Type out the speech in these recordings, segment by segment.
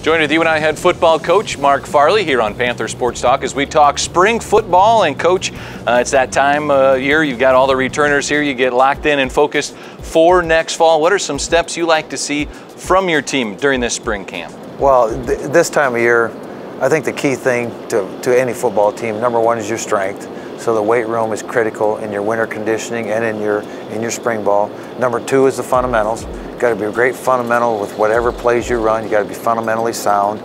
Joined with UNI head football coach Mark Farley here on Panther Sports Talk as we talk spring football. And coach, it's that time of year. You've got all the returners here. You get locked in and focused for next fall. What are some steps you like to see from your team during this spring camp? Well, this time of year, I think the key thing to any football team, number one, is your strength. So the weight room is critical in your winter conditioning and in your spring ball. Number two is the fundamentals. Got to be a great fundamental with whatever plays you run. You got to be fundamentally sound.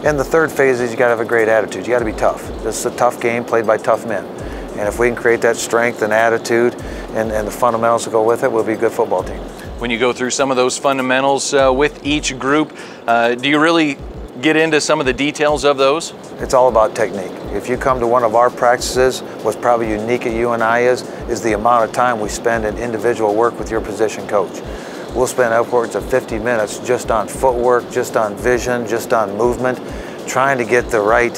And the third phase is you got to have a great attitude. You got to be tough. This is a tough game played by tough men. And if we can create that strength and attitude and the fundamentals to go with it, we'll be a good football team. When you go through some of those fundamentals with each group, do you really get into some of the details of those? It's all about technique. If you come to one of our practices, what's probably unique at UNI is the amount of time we spend in individual work with your position coach. We'll spend upwards of 50 minutes just on footwork, just on vision, just on movement, trying to get the right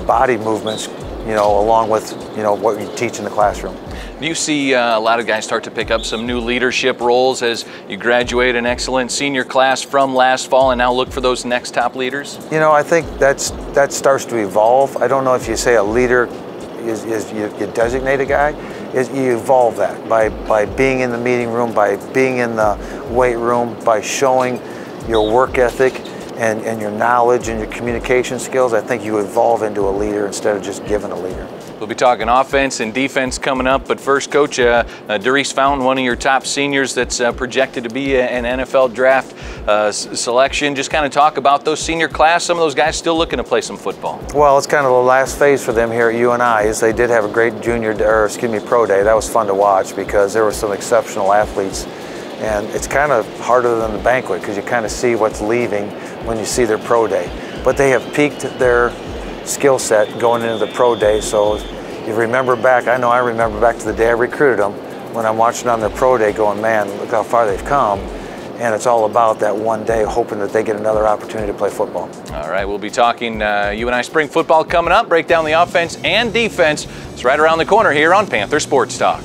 body movements, along with, what you teach in the classroom. Do you see a lot of guys start to pick up some new leadership roles as you graduate an excellent senior class from last fall and now look for those next top leaders? I think that starts to evolve. I don't know if you say a leader is you designate a guy. You evolve that by being in the meeting room, by being in the weight room, by showing your work ethic and your knowledge and your communication skills. I think you evolve into a leader instead of just giving a leader. We'll be talking offense and defense coming up, but first, Coach, Darius Fountain, one of your top seniors that's projected to be an NFL draft selection. Just kind of talk about those senior class. Some of those guys still looking to play some football. Well, it's kind of the last phase for them here at UNI. Is they did have a great pro day. That was fun to watch because there were some exceptional athletes. And it's kind of harder than the banquet because you kind of see what's leaving when you see their pro day. But they have peaked their skill set going into the pro day. So you remember back, I know I remember back to the day I recruited them, when I'm watching on their pro day going, man, look how far they've come. And it's all about that one day, hoping that they get another opportunity to play football. All right, we'll be talking UNI spring football coming up, break down the offense and defense. It's right around the corner here on Panther Sports Talk.